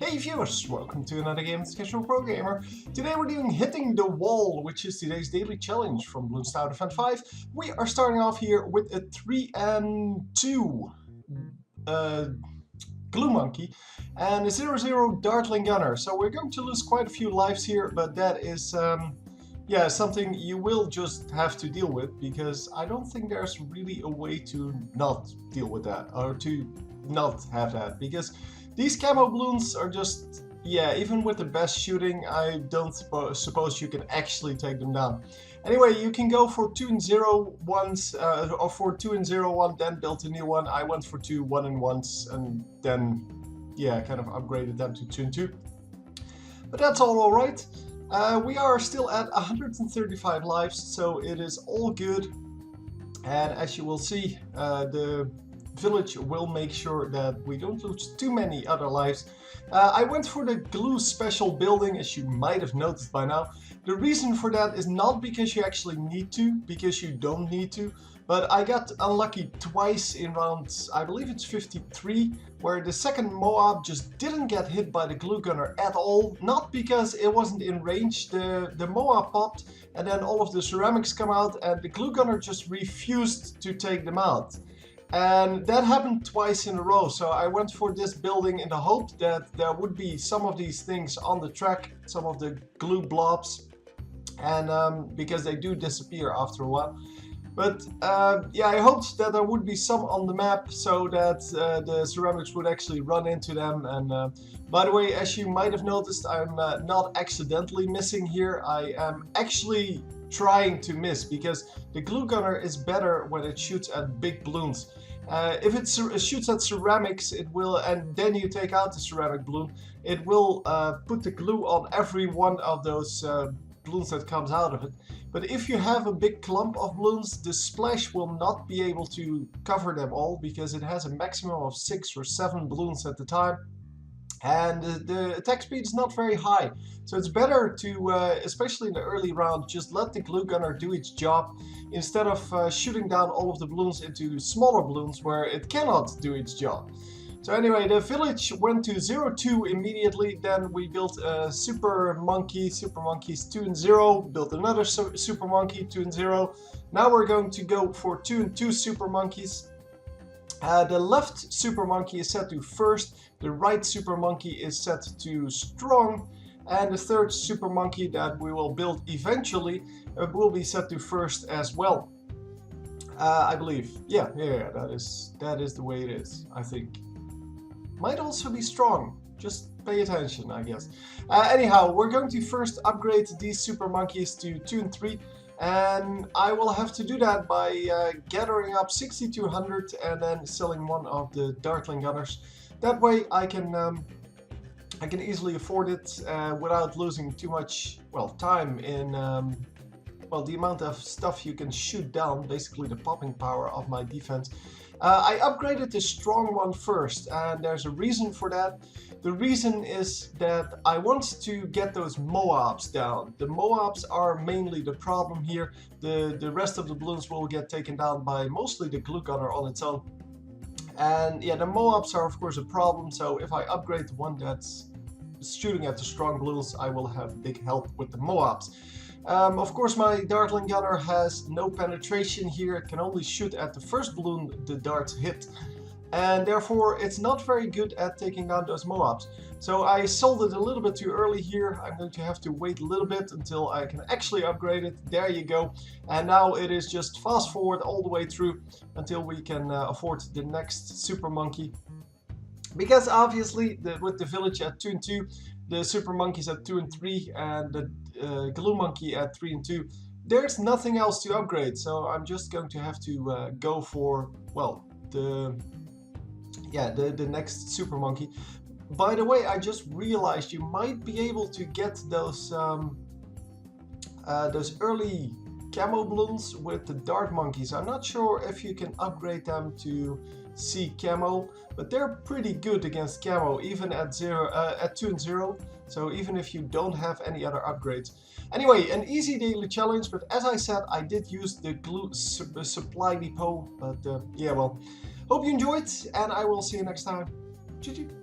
Hey viewers, welcome to another game with Casual Pro Gamer. Today we're doing Hitting the Wall, which is today's daily challenge from Bloons Event 5. We are starting off here with a 3 and 2 Glue Monkey and a 0-0 Dartling Gunner. So we're going to lose quite a few lives here, but that is yeah, something you will just have to deal with, because I don't think there's really a way to not deal with that, or to not have that, because these camo balloons are just, yeah, even with the best shooting, I don't suppose you can actually take them down. Anyway, you can go for 2 and 0 ones, or for 2 and 0 one, then build a new one. I went for 2 1 and 1s, and then, yeah, kind of upgraded them to 2 and 2. But that's all alright. We are still at 135 lives, so it is all good. And as you will see, the village will make sure that we don't lose too many other lives. I went for the glue special building, as you might have noticed by now. The reason for that is not because you actually need to, because you don't need to, but I got unlucky twice in round, I believe it's 53, where the second Moab just didn't get hit by the glue gunner at all. Not because it wasn't in range, the Moab popped and then all of the ceramics come out and the glue gunner just refused to take them out. And that happened twice in a row, so I went for this building in the hope that there would be some of these things on the track, some of the glue blobs, and because they do disappear after a while. But yeah, I hoped that there would be some on the map so that the ceramics would actually run into them. And by the way, as you might have noticed, I'm not accidentally missing here. I am actually trying to miss, because the glue gunner is better when it shoots at big balloons. If it shoots at ceramics, it will, and then you take out the ceramic balloon, it will put the glue on every one of those balloons that comes out of it. But if you have a big clump of balloons, the splash will not be able to cover them all, because it has a maximum of 6 or 7 balloons at the time. And the attack speed is not very high, so it's better to, especially in the early round, just let the glue gunner do its job, instead of shooting down all of the balloons into smaller balloons where it cannot do its job. So anyway, the village went to 0-2 immediately. Then we built a super monkeys 2 and 0, built another super monkey 2 and 0. Now we're going to go for 2 and 2 super monkeys. The left super monkey is set to first, the right super monkey is set to strong, and the third super monkey that we will build eventually will be set to first as well. I believe. Yeah, that is the way it is, I think. Might also be strong. Just pay attention, I guess. Anyhow, we're going to first upgrade these super monkeys to 2 and 3. And I will have to do that by gathering up 6,200 and then selling one of the Dartling Gunners. That way I can easily afford it without losing too much, well, time in well, the amount of stuff you can shoot down, basically the popping power of my defense. I upgraded the strong one first, and there's a reason for that. The reason is that I want to get those Moabs down. The Moabs are mainly the problem here. The rest of the balloons will get taken down by mostly the glue gunner on its own. And yeah, the Moabs are of course a problem, so if I upgrade the one that's shooting at the strong balloons, I will have big help with the Moabs. Of course, my Dartling Gunner has no penetration here. It can only shoot at the first balloon the darts hit. And therefore, it's not very good at taking down those Moabs. So I sold it a little bit too early here. I'm going to have to wait a little bit until I can actually upgrade it. There you go. And now it is just fast forward all the way through until we can afford the next super monkey. Because obviously, with the village at 2 and 2, the super monkeys at 2 and 3, and the glue monkey at 3 and 2, there's nothing else to upgrade. So I'm just going to have to go for, well, the next super monkey. By the way, I just realized you might be able to get those early camo balloons with the dart monkeys. I'm not sure if you can upgrade them to C camo, but they're pretty good against camo, even at 2 and 0. So even if you don't have any other upgrades. Anyway, an easy daily challenge, but as I said, I did use the glue supply depot. But yeah, well, hope you enjoyed, and I will see you next time. GG.